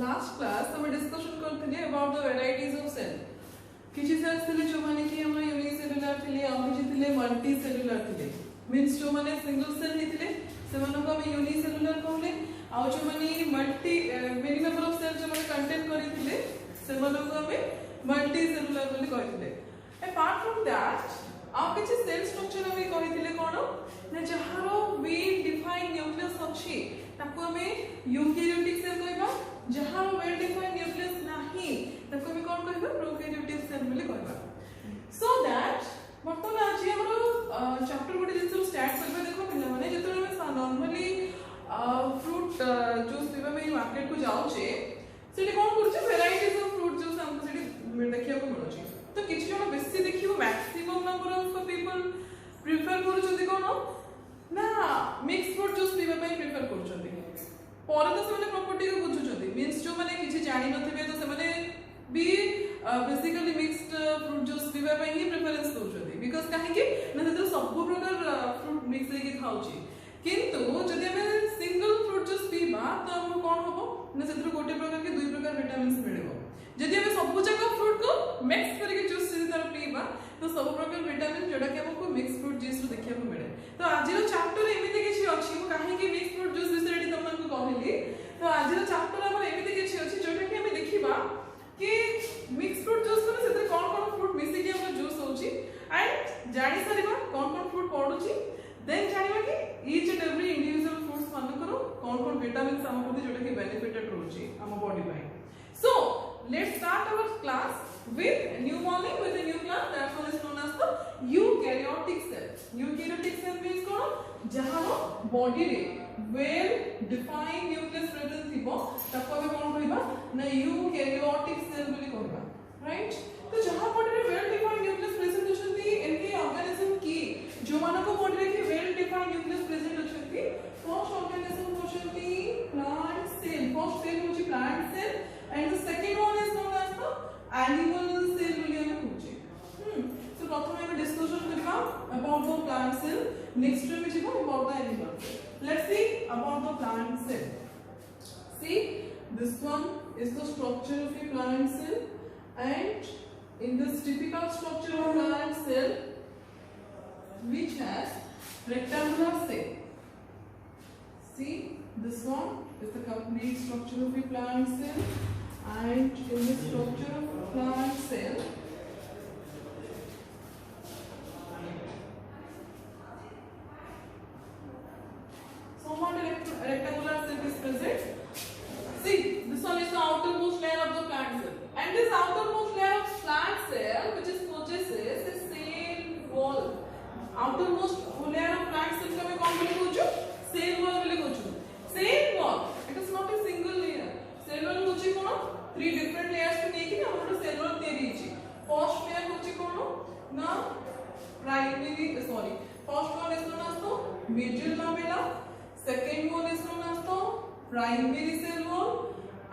Last class हम discussion करते थे about the varieties of cell. किसी cells थे जो माने कि हमारे unicellular थे, और किसी थे multicellular थे. Means जो माने single cell ही थे, सेमानों को हमें unicellular कहले, और जो माने many number of cells जो माने contain करी थे, सेमानों को हमें multicellular बोले कहते थे. Apart from that, आप किसी cell structure हमें कहते थे कौन? ना जहारो well defined nucleus अच्छी, ताको हमें eukaryotic cell कहबा. जहाँ वेल डिफाइंड न्यूक्लियस नहीं ताको भी कौन कहबा प्रोकैरियोटिक सेल बोले कहबा सो दैट वर्तमान आज हमर चैप्टर गोटे जिन स्टार्ट करबा देखो पिला माने जतरे हम नॉर्मली फ्रूट जूस पीबा में मार्केट को जाउ छे सेठी कोन करछ वैरायटीज ऑफ फ्रूट जूस हमको सेठी देखिया को मिलछ तो किछ जण बेसी देखियो maximum number of people prefer करछथि कोन ना मिक्स फ्रूट जूस पीबा में प्रेफर करछथि पर तो से प्रॉपर्टी को बुझुचंती मींस जो माने किछि जानि नथिबे तो से माने बी बेसिकली मिक्स्ड फ्रूट जूस पीबा पई ही प्रेफरेंस करछथि बिकॉज़ काहे कि न तो सब प्रकार फ्रूट मिक्स हे के खाउची किंतु जदि हमें सिंगल फ्रूट जूस पीबा तो हम कोन होबो न सेत्र गोटे प्रकार के दुई प्रकार विटामिन्स मिलबो जदि हमें सब जगह फ्रूट को मिक्स करके जूस से तर पीबा तो सब प्रकार विटामिन जोडा के हमको मिक्स फ्रूट जूस रो देखिया को मिले तो आज रो चैप्टर एमिति किछि अछि को काहे कि मिक्स फ्रूट जूस विषय रे तमन को कहली तो आज रो चैप्टर हमर एमिति किछि अछि जोडा कि हमें देखिबा कि मिक्स फ्रूट जूस को सेते कोन कोन फ्रूट मिसी के हमर जूस होछि एंड जानि सरिबा कोन कोन फ्रूट पडुछि देन जानिबा कि each and every individual fruits मान करो कोन कोन विटामिन हमको जोडा कि बेनिफिटेड रहउछि हम बॉडी पई सो let's start our class with a new morning with a new class that one is known as the eukaryotic cell. Eukaryotic cell means कौन जहाँ body रे well defined nucleus present थिबो तको हमें कौन कहबा ना eukaryotic cell बोली कहबा right तो जहाँ body रे well defined nucleus present होचंती एनके organism की जो मानो को body रे well defined nucleus present होचंती first organism होचंती plant cell first cell होची plant cell and the second one is known as the animal cell बोली हमें पूछे so प्रथम हम डिस्कशन करबा about the plant cell next में जिबो about the animal cell let's see about the plant cell see this one is the structure of a plant cell and in this typical structure of plant cell which has rectangular shape see this one is the complete structure of a plant cell and in the structure of plant cell somewhat rectangular shape is present see this one is the outermost layer of the plant cell and this outermost layer of plant cell which is possesses a cell wall outermost layer of plant cell को मैं कौन बोले कहूँ cell wall बोले कहूँ cell wall it is not a single layer cell wall होची कौन three different layers को नेकी ना हमरो cell wall तैयारी छी first layer होची कौन ना primary sorry first one is known as the middle lamella second one is known as the primary cell wall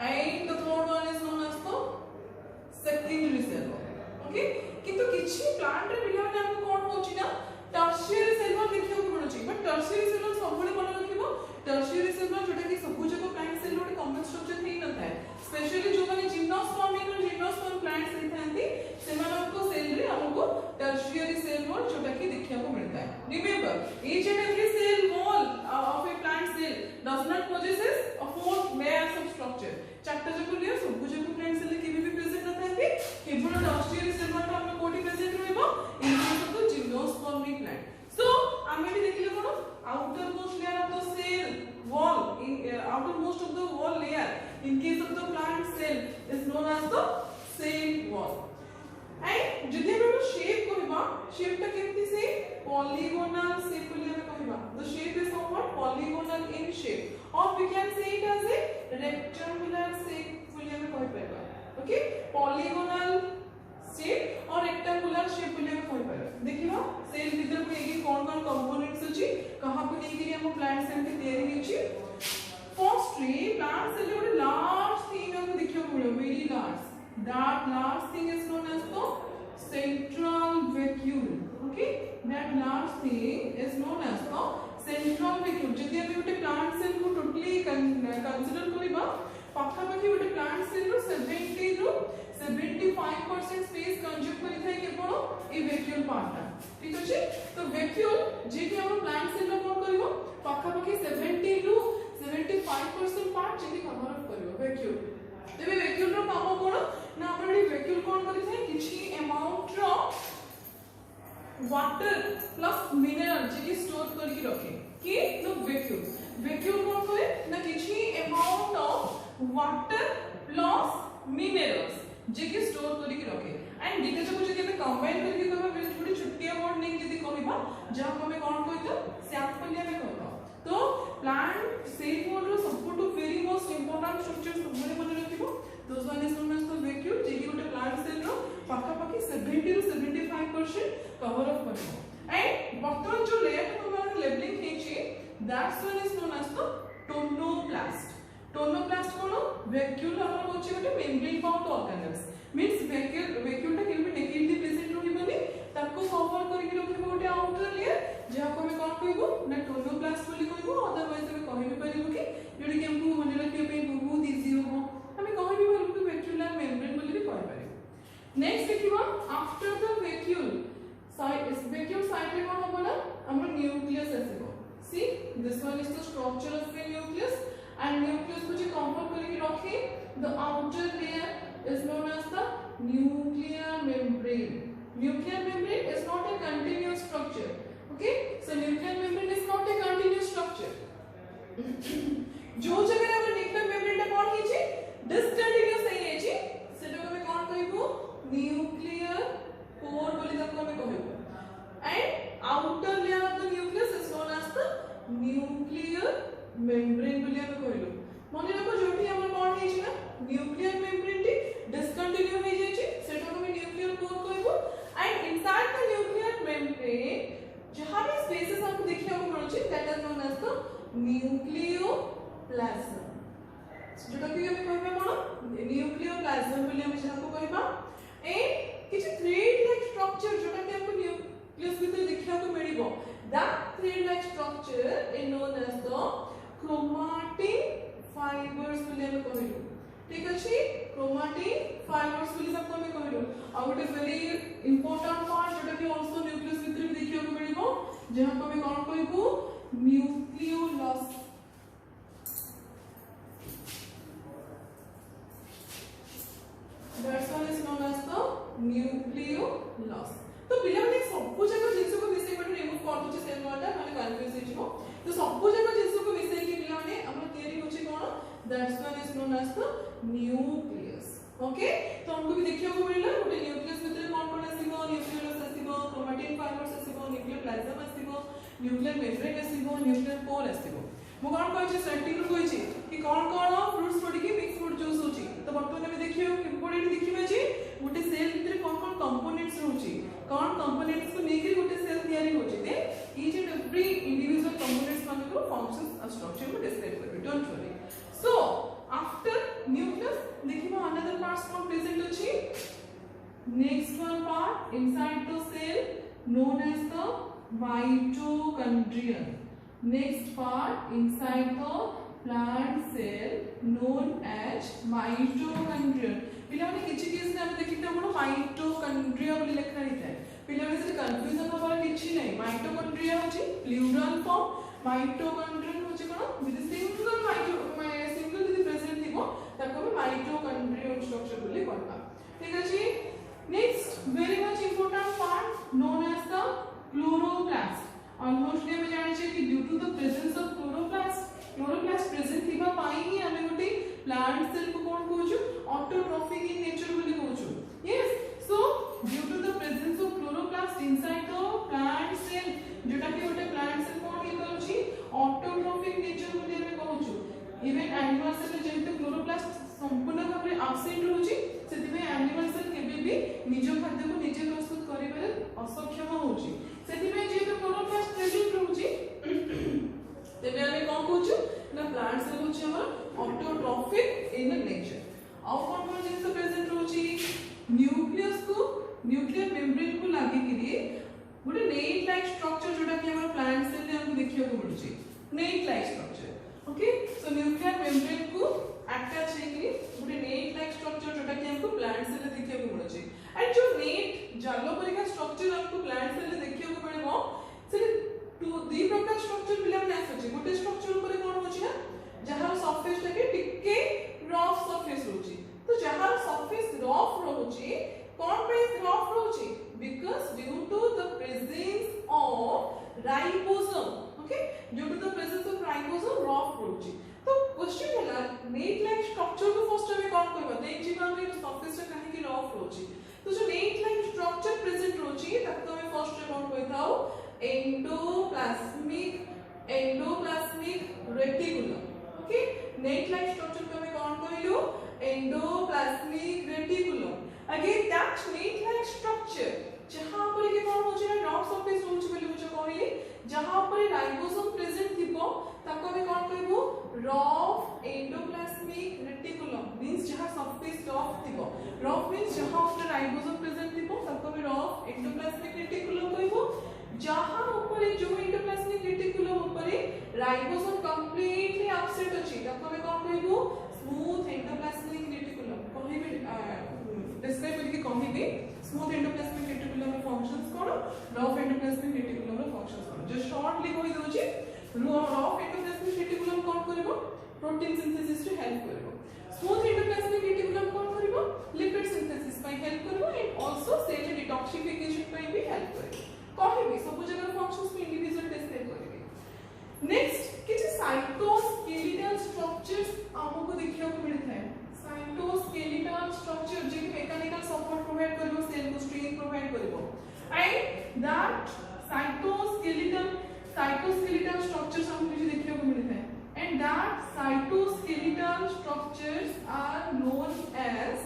and the third one is known as the secondary cell wall okay किंतु किछि plant रे बिना ने हमको कोन होची ना tertiary cell wall देखियो को मिलुची बट टर्शियरी सेल वॉल सबले मन रखिबो टर्शियरी सेल वॉल जोटा कि सब जगह plant cell wall common structure नहीं नथा है स्पेशली जो माने जिम्नोस्पर्म और जिम्नोस्पर्म प्लांट्स रहथांती सेमानको सेल रे हमको टर्शियरी सेल वॉल जोटा कि देखिया को मिलता है remember each and every cell wall of a plant cell does not possesses a four layers of structure चारटा जको लेयर सब जगह प्लांट सेल के भी प्रेजेंट नथांती केवल टर्शियरी सेल वॉल हम कोठी प्रेजेंट रहबो इन case of the gymnosperm plant so आमे भी देखिले कोन outermost layer of the cell wall in outermost of the wall layer in case of the plant cell is known as the cell wall and जदि हम shape कहबा shape ता केमती से polygonal shape बोली हम कहबा the shape is somewhat polygonal in shape or we can say it as a rectangular shape बोली हम कहि परबा ओके polygonal shape और rectangular shape बोली हम कहि परबा देखिबा सेल भीतर को एकी कोन-कोन कंपोनेंट्स अछि कहां पे नेकी हम प्लांट सेल के तैयारी होछि फर्स्ट ट्री प्लांट सेल ଗୋଟେ लार्ज थिंग हम देखियो मिलो very large that large thing is known as the central vacuole okay that large thing is known as the central vacuole जदि हम ଗୋଟେ प्लांट सेल को टोटली कंसीडर करिबा पाखा पाखी गोटे प्लांट सेल रो 70 रो 75% स्पेस कंज्यूम करि थाए केवल ए वैक्यूल पार्ट ता ठीक अछि। तो वैक्यूल जे कि हम प्लांट सेल रो कोन करबो पाखा पाखी 70 रो 75% पार्ट जे कि कवर अप करबो वैक्यूल। तेबे वैक्यूल रो काम कोन ना हमर वैक्यूल कोन करि थाए किछि अमाउंट रो वाटर प्लस मिनरल जे स्टोर करके रखे कि नो वैक्यूल वैक्यूल कोन करे ना किछि amount of water plus minerals जे कि स्टोर करके रखे एंड दिटा जब जे हमें कंबाइन करके कहबा थोड़ी छुट्टिया वर्ड नहीं यदि कहबा जहा हमें कोन कहतो सैंपल हमें कहतो। तो प्लांट सेल मोड रो सबटू वेरी मोस्ट इंपोर्टेंट स्ट्रक्चर सबने मन रखिबो those one is known as the vacuole जे कि गोटे प्लांट सेल रो पाखा पाखी 70 to 75% कवर अप करबो एंड वर्तमान जो लेयर तुम्हारा लेबलिंग हेची that's one is known as the tonoplast. Tonoplast कोन वैक्यूल हमर होची गोटे membrane bound organelles means vacuole टा केबे नेकेटली प्रेजेंट रहिबनी ताको कवर करके रखिबो गोटे आउटर लेयर जहा को हम कोन कहबो ना टोनोप्लास्ट बोली कहबो अदरवाइज हम कहि भी परिबो कि जोडी कि हमको मन रखियो पे बहुत इजी हो हम कहि भी परिबो कि वैक्यूलर मेम्ब्रेन बोली भी कहि परिबो। नेक्स्ट देखिबो after the vacuole vacuum site रे कोन होबो ना हमर न्यूक्लियस आसीबो। See this one is the structure of the nucleus and nucleus को जे कवर करके रखे the outer layer is known as the nuclear membrane. Nuclear membrane is not a continuous structure, okay, so nuclear membrane is not a continuous structure। जो जगह हमर nuclear membrane टा कोन हिची discontinuous है हिची सेटा को हम कोन कहबो न्यूक्लियर कोर बोली ताको हम कहबो and outer layer of the nucleus is known as the nuclear membrane बोली हम कहलो। माने रखो जोटी हमर कोन हेछि ना न्यूक्लियर मेम्ब्रेन टी डिसकंटिन्यू हो जाय छै सेटा को हम न्यूक्लियर कोर कहबो and inside the nuclear membrane जहां भी स्पेसेस हमको देखिया को मिलु छै that is known as the nucleoplasm. जोटा कि हम कहबा कोन न्यूक्लियोप्लाज्म बोली हम जहां को कहबा ए किछ थ्रेड लाइक स्ट्रक्चर जोटा कि हमको न्यूक्लियस भीतर देखिया को मिलिबो that thread like structure is known as the chromatin fibres बोली हम कहलु। ठीक अछि क्रोमैटिन फाइबर्स बोली सब को हम कहलु। आ गोटे वेरी इंपोर्टेंट पार्ट जोटा कि आल्सो न्यूक्लियस भीतर भी देखिया को मिलिबो जहां को हम कोन कहबो nucleolus. That's one is known as the nucleolus। तो पिला माने सब जगह जिंस को मिसै बट रिमूव कर दो सेल वाला माने कंफ्यूज हो जिवो। तो सब जगह जिंस को मिसै कि पिला माने हमर थियरी होछि कोन that's one is known as the nucleus. Okay तो हमको भी देखियो को मिलला गोटे न्यूक्लियस भीतर कोन आसीबो न्यूक्लियोलस आसीबो क्रोमैटिन फाइबर्स आसीबो न्यूक्लियोप्लाज्म आसीबो न्यूक्लियर मेम्ब्रेन आसीबो न्यूक्लियर कोर आसीबो। मु कोन कहछि सेंटिंग रो कहछि कि कोन फ्रूट्स पड़ी कि मिक्स फ्रूट जूस होछि। तो वर्तमान में देखियो इंपोर्टेंट देखिबा जे गोटे सेल भीतर कोन कंपोनेंट्स रहउछि कोन कंपोनेंट्स को लेके गोटे सेल तयारी होछि they each and every individual components मान को फंक्शंस और स्ट्रक्चर को डिस्क्राइब करबे don't worry. So after nucleus देखिबा अनदर पार्ट्स कोन प्रेजेंट अछि। Next one part inside the cell known as the mitochondrion। Next part inside the plant cell known as mitochondrion। पिला माने किछि केस ने हम देखिता कोन माइटोकॉन्ड्रिया बोली लिखा हिता पिला माने से कंफ्यूजन होबार किछि नै। माइटोकॉन्ड्रिया होछि प्लूरल फॉर्म माइटोकॉन्ड्रियन होछि कोन विद सिंगल यदि प्रेजेंट थिबो ताको हम माइटोकॉन्ड्रियन स्ट्रक्चर बोली कहबा। ठीक अछि। Next very much important part known as the chloroplast. Almost हम जानि छै कि due to the presence of chloroplast present थिबा पाई ही हमें गोटे प्लांट सेल को कोन कहूछु ऑटोट्रॉफिक इन नेचर बोली कहूछु। Yes so due to the presence of chloroplast inside the plant cell जोटा कि गोटे प्लांट सेल कोन हे करूछि ऑटोट्रॉफिक नेचर बोली हमें कहूछु। इवन एनिमल सेल जेते क्लोरोप्लास्ट संपूर्ण भाव में एब्सेंट रहउछि सेति में एनिमल सेल केबे भी निज खाद्य को निजे प्रस्तुत करिबारे असक्षम होउछि। सेति में जे क्लोरोप्लास्ट प्रेजेंट रहउछि तेबे हमें कोन कहूछु ना प्लांट सेल होछि हमर ऑटोट्रॉफिक इन नेचर। आ कोन जिंस प्रेजेंट रहउछि न्यूक्लियस को न्यूक्लियर मेम्ब्रेन को लागि कि गोटे नेट लाइक स्ट्रक्चर जोटा कि हमर प्लांट सेल ने हमको देखियो को मिलुछि net like structure. Okay so nuclear membrane को अटैच बुझीबा हम सरफेस टा काहे की रफ रोची तो जो नेट लाइक स्ट्रक्चर प्रेजेंट रोची ताको हमें फर्स्ट रे कोन कहताओ endoplasmic reticulum okay net like structure को हमें कोन कहलु endoplasmic reticulum again that net like structure जहां पर के कोन होची ना रफ सरफेस होची बोली मुझे कहली जहां पर राइबोसोम प्रेजेंट थिबो ताको हमें कोन कहबो रफ एंडोप्लाज्मिक रेटिकुलम मींस जहां सरफेस रफ थिबो रफ मींस जहां पर राइबोसोम प्रेजेंट थिबो ताको हमें रफ एंडोप्लाज्मिक रेटिकुलम कहबो जहां ऊपर जो एंडोप्लाज्मिक रेटिकुलम ऊपर राइबोसोम कंप्लीटली एब्सेंट अछि ताको हमें कोन कहबो स्मूथ एंडोप्लाज्मिक रेटिकुलम कहबे डिस्क्राइब करके कहबे स्मूथ एंडोप्लाज्मिक रेटिकुलम रो फंक्शंस कोन रफ एंडोप्लाज्मिक रेटिकुलम रो फंक्शंस कोन जो शॉर्टली कहि दोछि रफ एंडोप्लाज्मिक रेटिकुलम कोन करबो प्रोटीन सिंथेसिस रे हेल्प करबो स्मूथ एंडोप्लाज्मिक रेटिकुलम कोन करबो लिपिड सिंथेसिस पे हेल्प करबो एंड आल्सो सेल डिटॉक्सिफिकेशन पे भी हेल्प करबो कहबे सब जगह फंक्शंस में इंडिविजुअल डिस्क्राइब करबे नेक्स्ट किछ साइटोस्केलेटल स्ट्रक्चर्स हमको देखियो को मिलता है साइटोस्केलेटल स्ट्रक्चर जे मैकेनिकल सपोर्ट प्रोवाइड करिवो सेल को स्ट्रेंथ प्रोवाइड करिवो एंड दैट साइटोस्केलेटल स्ट्रक्चर्स हमको जो देखियो को मिलता है and that cytoskeletal structures are known as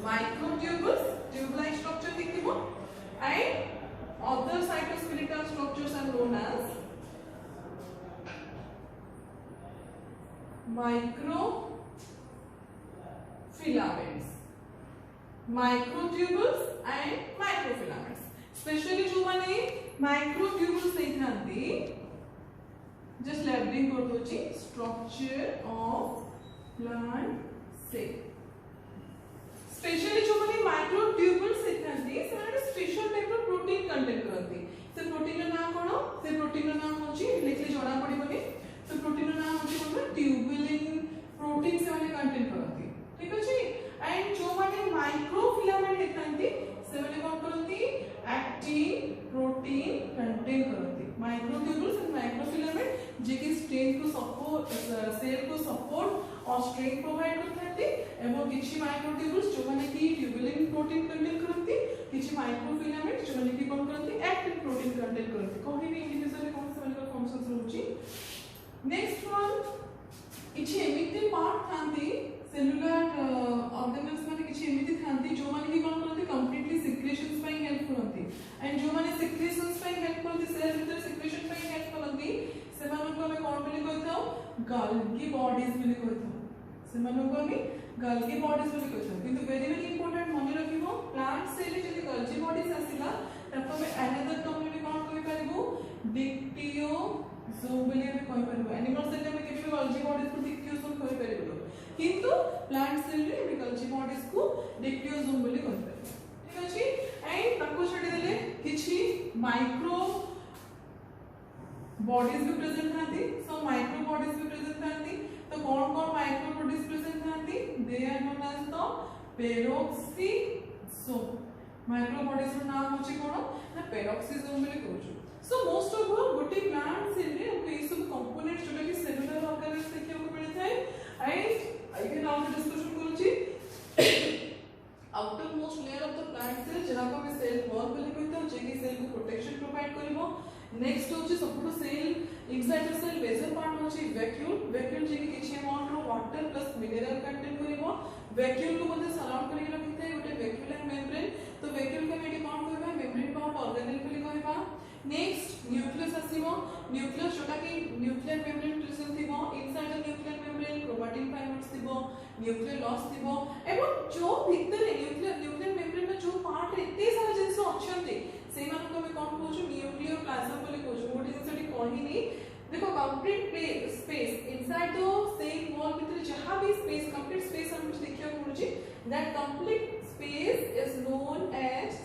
microtubules tube-like structure देखिवो and other cytoskeletal structures are known as microtubules and microfilaments specially जो माने microtubules नहीं थांती just labeling कर दोची structure of plant cell स्पेशली जो माने माइक्रोट्यूबुल्स इथांती से माने स्पेशल टाइप रो प्रोटीन कंटेन करंती से प्रोटीन रो नाम कोन से प्रोटीन रो नाम होची लिखले जणा पड़िबोनी तो प्रोटीन रो नाम होची कोन ट्यूबुलिन प्रोटीन से माने कंटेन करंती ठीक अछि एंड जो माने माइक्रोफिलामेंट इथांती से माने कोन करंती एक्टिन प्रोटीन कंटेन करंती माइक्रोट्यूबुल्स एंड माइक्रोफिलामेंट जे की स्ट्रेंथ को सपोर्ट सेल को सपोर्ट और स्ट्रेंथ प्रोवाइड करथांती एवं किछि माइक्रोट्यूबुल्स जो माने की ट्यूबुलिन प्रोटीन कंटेन करंती किछि माइक्रोफिलामेंट जो माने की कोन करंती एक्टिन प्रोटीन कंटेन करंती कोही भी इंडिविजुअली कोन से माने फंक्शंस रहउची नेक्स्ट वन किछि एमिति पार्ट थांती सेलुलर ऑर्गेनेल्स माने किछि एमिति थांती जो माने की कोन करंती कंप्लीटली सिक्रेशंस पई हेल्प करंती एंड जो माने सिक्रेशंस पई हेल्प करंती सेल भीतर सिक्रेशन पई हेल्प करंती सेमानको हमें कोन बोली कहताओ गल्गी बॉडीज बोली कहताओ सेमानको हमें गल्गी बॉडीज बोली कहताओ किंतु वेरी वेरी इंपोर्टेंट मने रखिबो प्लांट सेल जदि गल्गी बॉडीज आसिला तब हमें अनदर टर्म में कोन कहि परिबो डिक्टियोजोम बोली हमें कहि परिबो एनिमल सेल में केबे गल्गी बॉडीज को डिक्टियोजोम कहि परिबो किंतु प्लांट सेल रे हमें गल्गी बॉडीज को डिक्टियोजोम बोली कहि परिबो ठीक अछि एंड ताको छडी देले किछि माइक्रो बॉडीज भी प्रेजेंट थांती सो माइक्रो बॉडीज भी प्रेजेंट थांती तो कौन-कौन माइक्रो बॉडीज प्रेजेंट थांती they are known as the peroxisome micro bodies रो नाम होची कोन ना पेरोक्सिसोम बोली कहू सो मोस्ट ऑफ ऑल गोटे प्लांट सेल रे हमको ई सब कंपोनेंट जोटा कि सेलुलर ऑर्गेनेल्स देखियो को मिलि थाए and I can now discussion करूची outermost layer of the plant cell जहां को हम सेल वॉल बोली कहतो जे कि सेल को प्रोटेक्शन प्रोवाइड करबो नेक्स्ट होची सबटो cell inside the cell basal part होची वैक्यूल जे कि किछि अमाउंट रो वाटर प्लस मिनरल कंटेन करिवो वैक्यूल को मध्ये सराउंड करि रखिते गोटे वैक्यूलर मेम्ब्रेन तो वैक्यूल के मेडी काउंट करबा मेम्ब्रेन पार्ट ऑर्गेनेल बोली कहबा नेक्स्ट न्यूक्लियस आसीबो न्यूक्लियस जोटा कि न्यूक्लियर मेम्ब्रेन प्रेजेंट थिबो inside the nuclear membrane chromatin fibres थिबो न्यूक्लियर लॉस थिबो एवं जो भीतर न्यूक्लियर मेम्ब्रेन में जो पार्ट एते सारा जिंस अछंती सेई मान को हम कोन कहू न्यूक्लियोप्लाज्म बोली कहू गोटे जिंसटी कहिनी देखो complete space inside the cell wall भीतर जहां भी स्पेस कंप्लीट स्पेस हम देखियो पड़ुची that complete space is known as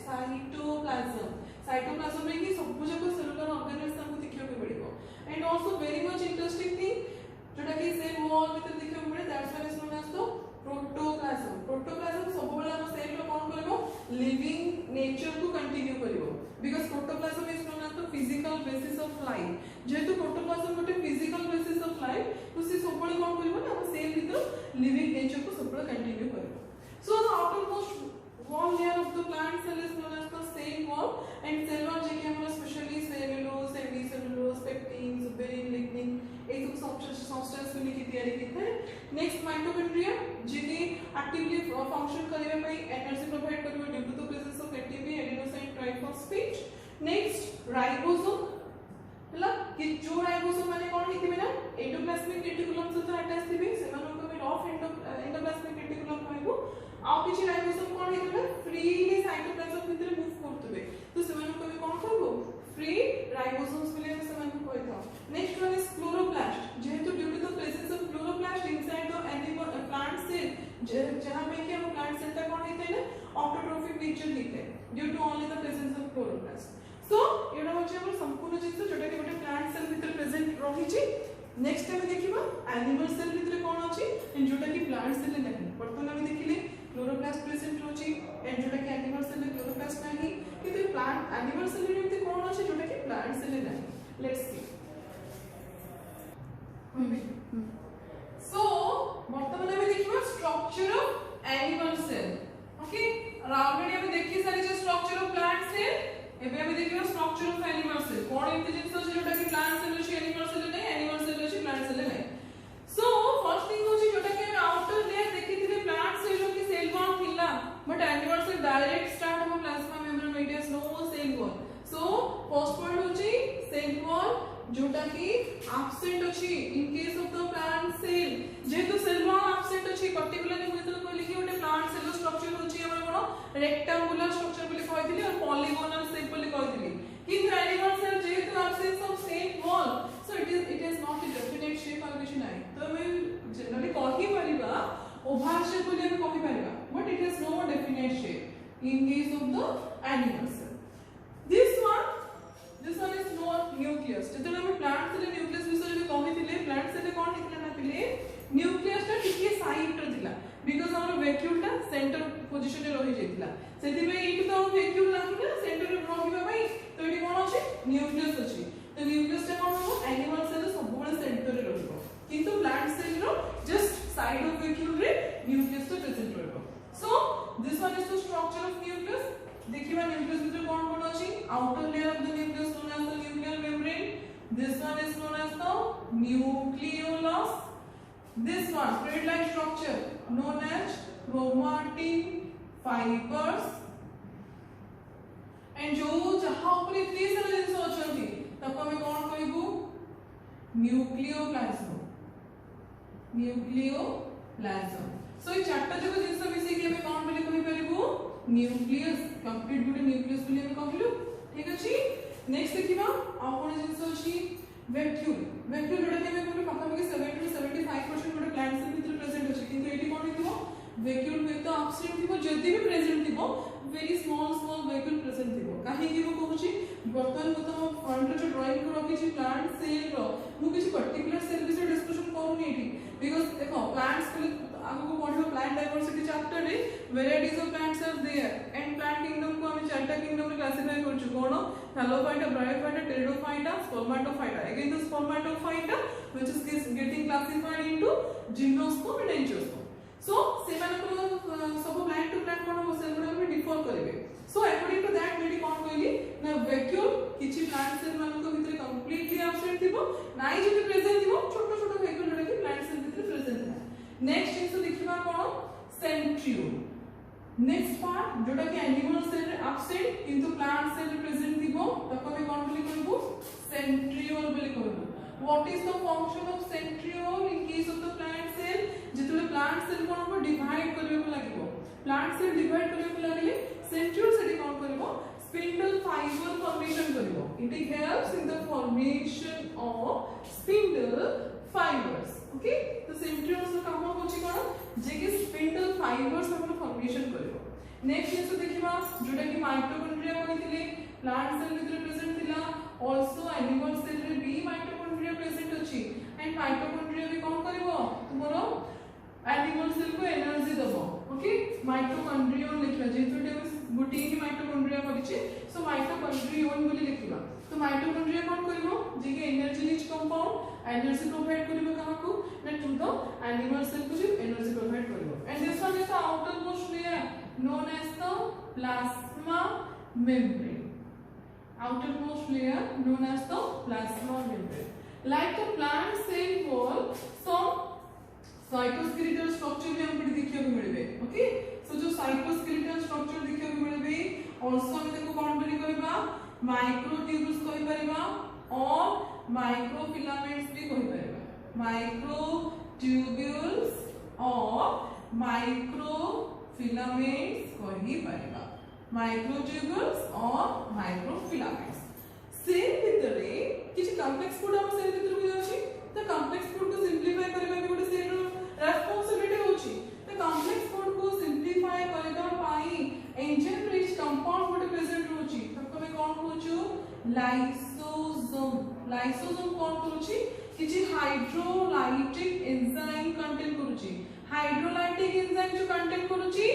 cytoplasm में कि सब कुछ को सेलुलर ऑर्गेनेल्स हमको देखियो के पड़िबो and also very much interesting thing जोटा कि सेल वॉल भीतर देखियो पड़े that's why is known as the protoplasm सब बेला हम सेल रो कोन करबो लिविंग नेचर को कंटिन्यू करिवो because protoplasm is known as the physical basis of life जेतु प्रोटोप्लाज्म गोटे फिजिकल बेसिस ऑफ लाइफ तो से सब बेला कोन करबो ना हम सेल भीतर living plant cell is known as the cell wall, and cell wall जे कि हमरा specially cellulose, semicellulose, pectin, suberin, lignin ए सब सब्सटेंस को लेके तैयारी की है। नेक्स्ट माइटोकॉन्ड्रिया जे कि एक्टिवली फंक्शन करबे पई एनर्जी प्रोवाइड करबे due to the presence of ATP, adenosine triphosphate. Next ribosome हला कि जो राइबोसोम माने कोन हिथिबे ना एंडोप्लाज्मिक रेटिकुलम सहित अटैच थिबे सेमानको भी ऑफ एंडोप्लाज्मिक रेटिकुलम कहबो। आ किछि राइबोसोम कोन हिथिबे फ्रीली साइटोप्लाज्म भितर मूव करतबे, तो सेमानको भी कोन कहबो फ्री राइबोसोम्स बोले सेमानको कहथौ। नेक्स्ट वन इज क्लोरोप्लास्ट, जेहेतु due to the presence of chloroplast inside the animal plant cell, जहां में कि हम प्लांट सेल ता कोन हिते ना ऑटोट्रोफिक नेचर हिते due to only the presence of chloroplast. So एडा होचे हमर संपूर्ण जिंस जोटा कि गोटे प्लांट सेल भीतर प्रेजेंट रही छी। नेक्स्ट हम देखिबा एनिमल सेल भीतर कोन अछि एंड जोटा कि प्लांट सेल नहीं। वर्तमान हम देखिले क्लोरोप्लास्ट प्रेजेंट रोची एंड जोटा कि एनिमल सेल में क्लोरोप्लास्ट नहीं, किंतु प्लांट एनिमल सेल में एमती कोन अछि जोटा कि प्लांट सेल नहीं। Let's see. सो वर्तमान हम देखिबा structure of animal cell. Okay, already हम देखि सारी जे स्ट्रक्चर ऑफ प्लांट सेल, एबे हम देखिबा स्ट्रक्चर ऑफ एनिमल सेल। कोन एमती जिंस अछि जोटा कि प्लांट सेल अछि एनिमल सेल नै, एनिमल सेल अछि प्लांट सेल नै। सो फर्स्ट थिंग होछि जोटा कि हम आउटर लेयर देखिथिले प्लांट सेल जो कि सेल वॉल थिला, but animal cell direct start हम plasma membrane it is no cell wall. So first point होछि सेल वॉल जोटा कि एब्सेंट अछि in case of the plant cell. जेतु सेल वॉल एब्सेंट अछि पर्टिकुलरली मुझे तो कहली कि ओटे प्लांट सेल स्ट्रक्चर होछि हमर कोन रेक्टेंगुलर स्ट्रक्चर बोली कहथिली और पॉलीगोनल शेप बोली कहथिली, किंतु एनिमल सेल जेतु absence of cell wall, so it is not a definite shape और किछ नाही। तो मैं जनरली कहि परिबा ओवल शेप बोली हम कहि परिबा, but it is no definite shape in case of the animal cell. This one is not nucleus। जतन हम प्लांट सेल न्यूक्लियस विषय में कहिथिले, प्लांट सेल कोन हितला ना पिले न्यूक्लियस टा टिके साइड रे थिला, बिकॉज़ हमर वैक्यूल टा सेंटर पोजीशन रे रहि जायतिला, सेति में एठी तो वैक्यूल नाही ना सेंटर रे रहिबा पई, तो एठी कोन अछि न्यूक्लियस अछि। तो न्यूक्लियस टा कोन हो एनिमल सेल सब बळे सेंटर रे रहिबो, किंतु प्लांट सेल रो जस्ट साइड ऑफ वैक्यूल रे न्यूक्लियस टा प्रेजेंट रहिबो। So this one is the structure of nucleus. देखिबा न्यूक्लियस भीतर कोन अछि, outer layer of the nucleus known as the nuclear membrane, this one is known as the nucleolus, this one thread like structure known as chromatin fibers, and जो जहां ऊपर इतने सारे जिंस अछंती तब हम कोन कहबू न्यूक्लियोप्लाज्म। न्यूक्लियोप्लाज्म। सो ई चारटा जको जिंस मिसे कि हम कोन बोली कहि परिबू न्यूक्लियस, कंप्लीट गुड न्यूक्लियस बोली हम कहलु। ठीक अछि। नेक्स्ट देखिबा आ कोन जिंस अछि वैक्यूल। वैक्यूल जोटा कि हम कहलु पाखापाखि 70 to 75% गोटे प्लांट सेल भीतर प्रेजेंट अछि, किंतु एटी कोन हितबो वैक्यूल में तो एब्सेंट थिबो, जदी भी प्रेजेंट थिबो वेरी स्मॉल वैक्यूल प्रेजेंट थिबो। काहे कि मो कहूची बर्तन को तो फ्रंट रे जो ड्राइंग को रखी छी प्लांट सेल रो मु किसी पर्टिकुलर सेल विषय डिस्कशन करूनी एठी, बिकॉज़ देखो प्लांट्स के आगु को पढिबो प्लांट डाइवर्सिटी चैप्टर रे varieties of plants are there, and plant kingdom को हम चारटा किंगडम में क्लासिफाई करछु कोन thallophyta, bryophyta, pteridophyta, spermatophyta. Again the spermatophyta which is getting classified into gymnosperm and angiosperm. So सेमान को सब प्लांट टू प्लांट कोन सेल गुडा में डिफर करिवे। सो अकॉर्डिंग टू दैट मेडी कोन कहली ना वैक्यूल किछि प्लांट सेल मान को भीतर कंप्लीटली एब्सेंट थिबो, नाइ जति प्रेजेंट थिबो छोटो छोटो वैक्यूल जोटा कि प्लांट सेल भीतर प्रेजेंट है। नेक्स्ट इज देखिबा कोन सेंट्रियोल। नेक्स्ट पार्ट जोटा कि एनिमल सेल रे एब्सेंट किंतु प्लांट सेल रे प्रेजेंट थिबो तको हम कोन बोली कहबो सेंट्रियोल बोली कहबो। What is the function of centriole in case of the plant cell? जेतले प्लांट सेल कोन को डिवाइड करबे को लागिबो, प्लांट सेल डिवाइड करबे को लागले सेंट्रियोल सेल कोन करबो स्पिंडल फाइबर फॉर्मेशन करबो। It helps in the formation of spindle fibres. Okay, तो सेंट्रियोल से काम होची कोन जे कि स्पिंडल फाइबर्स अपन फॉर्मेशन करबो। नेक्स्ट इज देखिबा जोटा कि माइटोकॉन्ड्रिया कहितले प्लांट सेल भीतर प्रेजेंट थिला, आल्सो एनिमल सेल रे भी माइटोकॉन्ड्रिया प्रेजेंट अछि, एंड माइटोकॉन्ड्रिया भी कोन करबो तुमरो एनिमल सेल को एनर्जी दबो। ओके, माइटोकॉन्ड्रियन लिखला जेतु गुटी ही माइटोकॉन्ड्रिया करिचे, सो माइटोकॉन्ड्रियन बोली लिखिबा। तो माइटोकॉन्ड्रिया कोन करबो जे कि energy rich compound energy provide करबो काहाकू ना टू द एनिमल सेल को एनर्जी प्रोवाइड करबो। And this one is the outer most layer known as the plasma membrane. Outermost layer known as the plasma membrane. Like the plant cell wall, some cytoskeletal structure भी हमको देखिए को मिलबे. Okay, सो जो cytoskeletal structure देखिए को मिलबे, also हम देखो कोन बनी करबा माइक्रोट्यूब्यूल्स कहि परबा और माइक्रोफिलामेंट्स भी कहि परबा. माइक्रोट्यूब्यूल्स और माइक्रोफिलामेंट्स कहि परबा. माइक्रोट्यूब्यूल्स और माइक्रोफिलामेंट्स. सेल भितरे किछि कॉम्प्लेक्स फूड हम सेल भितर को जाछि. त कॉम्प्लेक्स फूड को सिंपलीफाई करबा भी गोटे सेल रेस्पोंसिबिलिटी होची. द कॉम्प्लेक्स फूड को सिंपलीफाई करबा पाई एंजाइम रिच कंपाउंड गोटे प्रेजेंट होची. तको में कोन होचो लाइसोसोम. लाइसोसोम कोन करूची किछि हाइड्रोलाइटिक एंजाइम कंटेन करूची. हाइड्रोलाइटिक एंजाइम जो कंटेन करूची,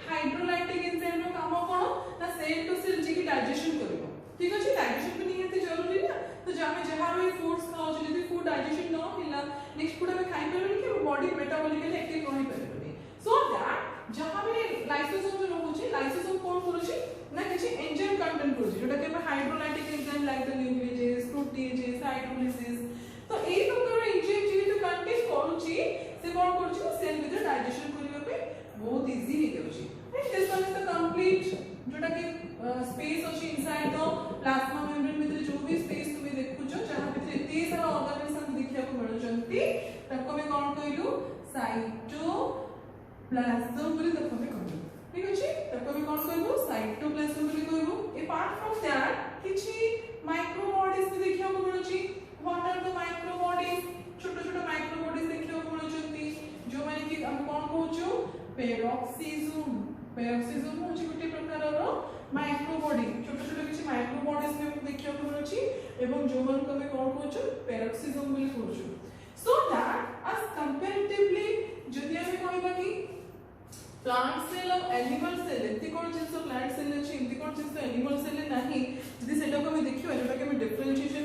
हाइड्रोलाइटिक एंजाइम रो काम कोन ना सेल टू सेल जी की डाइजेशन करबो. ठीक अछि, डाइजेशन भी नियंत्रित जरूरी ना. तो जहां जहां भी फूड्स खाओ जदी फूड डाइजेशन न हिला नेक्स्ट फूड में खाइ परबे कि बॉडी मेटाबॉलिकली एक्टिव रहि परबे. सो दैट जहां भी लाइसोसोम जो होची, लाइसोसोम कोन करूची ना किछि एंजाइम कंटेन करूची जोटा के hydrolytic enzyme like the nucleases, proteases, hydrolysis. तो एई प्रकार एंजाइम जेहेतु कंटेन करूची से कोन करूची सेल विद डाइजेशन करिबा पे बहुत इजी हे जाउची. And this one is the complete जोटा के स्पेस अछि इनसाइड द प्लाज्मा मेम्ब्रेन भितर जो भी स्पेस तुमे देखुचो जहां भितर एते सारा ऑर्गेनिज्म देखिया को मिलुचंती तको में कोन कहलु साइटोप्लाज्म बोली तको में कहलु. ठीक अछि, तको में कोन कहलु साइटोप्लाज्म बोली कहलु. अपार्ट फ्रॉम दैट किछि माइक्रो बॉडीज भी देखिया को मिलुची. What are the micro bodies? छोटो छोटो माइक्रो बॉडीज देखिया को मिलुचंती जो माने कि हम कोन कहउचो पेरोक्सिसोम. पेरोक्सिसोम होची गोटे प्रकारर माइक्रो बॉडी. छोटो छोटो किछि माइक्रो बॉडीज में देखिया को मिलुची एवं जो मन को में कोन कहउचो पेरोक्सिसोम बोली कहउचो. सो दैट as comparatively जदि हम कहबा कि प्लांट सेल और एनिमल सेल एति कोन जिंस प्लांट सेल अछि एति कोन जिंस एनिमल सेल नाही. जदि सेटा को में देखियो जोटा के में differentiation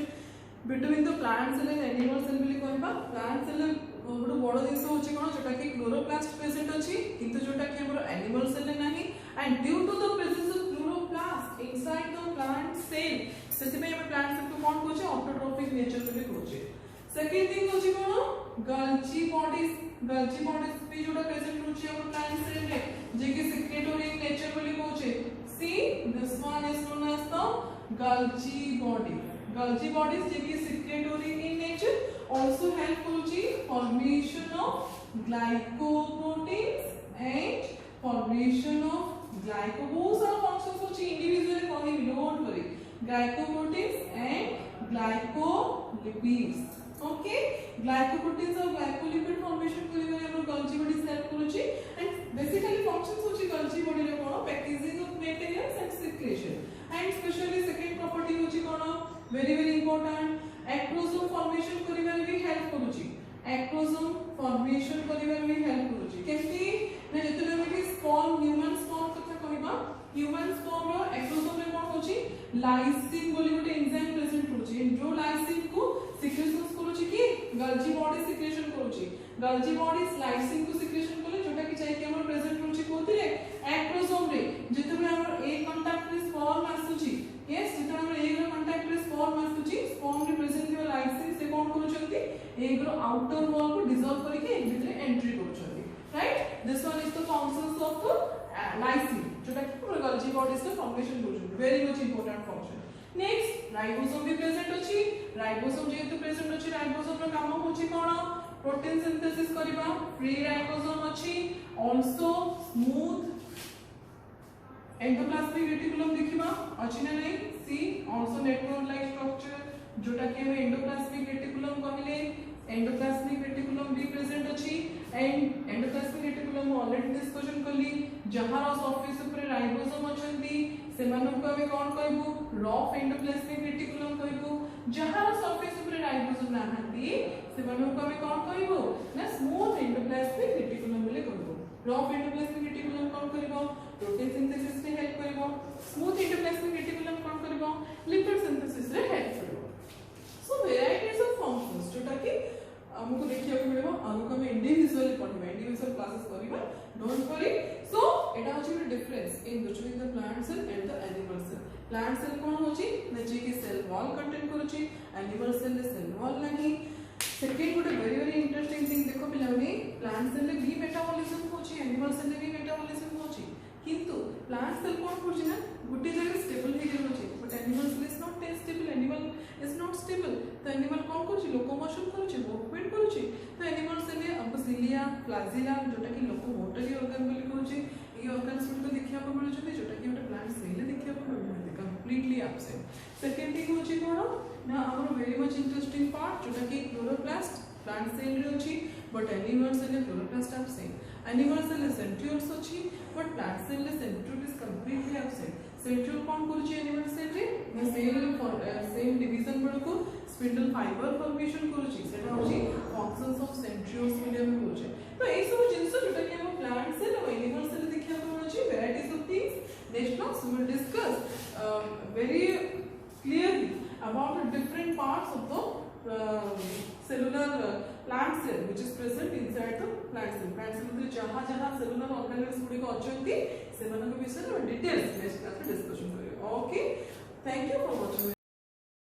between the plant cell and animal cell बोली कहबा. प्लांट सेल गोटे बड़ जिंस होची कोन जोटा कि क्लोरोप्लास्ट प्रेजेंट अछि किंतु जोटा कि हमर एनिमल सेल नाही. And due to the presence of chloroplast inside the plant cell सेति में हम प्लांट सेल को कोन कहउचे ऑटोट्रोफिक नेचर बोली कहउचे. सेकंड थिंग होची कोन गल्जी बॉडीज. गल्जी बॉडीज भी जोटा प्रेजेंट होची हमर प्लांट सेल रे जे कि सेक्रेटरी नेचर बोली कहउचे. See this one is known as the Golgi body. Golgi bodies जे कि secretory in nature also help करूची formation of glycoproteins and formation of बहुत सारा फंक्शंस होची इंडिविजुअली कहि नोट करी glycoproteins and glycolipids. Okay, glycoproteins और ग्लाइकोलिपिड फॉर्मेशन करिवे हमर गल्जी बॉडी हेल्प करूची. एंड बेसिकली फंक्शंस होची गल्जी बॉडी रे कोन packaging of materials and secretion. And specially second property होची कोन very very important acrosome formation करिवे भी हेल्प करूची. एक्रोसोम फॉर्मेशन करिवे भी हेल्प करूची. केमती ने जतले हम कि स्पर्म ह्यूमन स्पर्म कथा कहबा ह्यूमन स्पर्म रो एक्रोसोम रे कोन होची लाइसिन बोली गोटे एंजाइम प्रेजेंट करूची. जो लाइसिन को सिक्रेशंस करूची कि गल्जी बॉडी सिक्रेशन करूची. गल्जी बॉडी लाइसिन को सिक्रेशन करले जोटा कि चाहि कि हमर प्रेजेंट करूची कोथि रे एक्रोसोम रे. जतले हमर ए कांटेक्ट रे स्पर्म आसुची. यस, जतले हमर ए रो कांटेक्ट रे स्पर्म आसुची स्पर्म रे प्रेजेंट थिबा लाइसिन से कोन करूचंती ए रो आउटर वॉल को डिसॉल्व करके ए भितरे एंट्री करूचंती. Right, this one is the functions of lysin जोटा कि हमर गल्जी बॉडीज का फॉर्मेशन करूचंती. Very much important function. Next ribosome भी प्रेजेंट अछि. राइबोसोम जेतु प्रेजेंट अछि राइबोसोम रो काम होछि कोन प्रोटीन सिंथेसिस करिबा. फ्री राइबोसोम अछि. आल्सो स्मूथ एंडोप्लाज्मिक रेटिकुलम देखिबा अछि ना नहीं. सी आल्सो नेटवर्क लाइक स्ट्रक्चर जोटा कि हम एंडोप्लाज्मिक रेटिकुलम कहले. एंडोप्लाज्मिक रेटिकुलम भी प्रेजेंट अछि. And endoplasmic reticulum already discussion करली जहार सरफेस ऊपर राइबोसोम अछंती सेमानन को हमें कोन कहबो रफ एंडोप्लाज्मिक रेटिकुलम कहबो. जहार सरफेस ऊपर राइबोसोम नाहंती सेमानन को हमें कोन कहबो ना स्मूथ एंडोप्लाज्मिक रेटिकुलम बोले कहबो. रफ एंडोप्लाज्मिक रेटिकुलम कोन करबो प्रोटीन सिंथेसिस रे हेल्प करबो. स्मूथ एंडोप्लाज्मिक रेटिकुलम कोन करबो लिपिड सिंथेसिस रे हेल्प करबो. सो वेराइटीज ऑफ फंक्शंस जोटा कि हमको देखिया को मिलबो हमको हम इंडिविजुअली पढ़िबा इंडिविजुअल क्लासेस करिबा डोंट वरी सो एटा होची difference in between the plant cell and the animal cell plant cell कोन होची न जे की सेल वॉल कंटेंट करूची एनिमल सेल सेल वॉल नहीं सेकंड गोटे वेरी वेरी इंटरेस्टिंग थिंग देखो पिलानी प्लांट सेल रे भी मेटाबॉलिज्म होची एनिमल सेल रे भी मेटाबॉलिज्म होची किंतु प्लांट सेल कोन होची ना गुटे जगह स्टेबल हे गेल होची but animal cell is not stable animal is not stable तो एनिमल कोन करूची लोकोमोशन करूची मूवमेंट करूची तो एनिमल सेल रे हमको सिलिया फ्लाजिला जोटा की लोकोमोटरी ऑर्गन बोली कहूची ये ऑर्गन्स को देखिया को मिलु छै जोटा की गोटे प्लांट सेल रे देखिया को मिलु कंप्लीटली एब्सेंट सेकंड थिंग होची कोन ना हमर वेरी मच इंटरेस्टिंग पार्ट जोटा की क्लोरोप्लास्ट प्लांट सेल रे होची बट एनिमल सेल रे क्लोरोप्लास्ट एब्सेंट एनिमल सेल रे सेंट्रियोल्स होची बट प्लांट सेल रे centriole is completely absent centriole कोन करूची एनिमल सेल रे ना सेम डिवीजन बडको स्पिंडल फाइबर फॉर्मेशन करूची सेटा होची फंक्शंस ऑफ सेंट्रियोल्स मीडियम में होची तो ए सब जिंस जोटा की हम प्लांट सेल और एनिमल सेल देखिया को होची varieties of things next class we will discuss very clearly about the different parts of the cellular plant cell which is present inside the plant cell में जहाँ जहाँ cellular organelles गुड़ी को अच्छी से मन को विषय में details next class में discussion करेंगे. Okay, thank you for watching.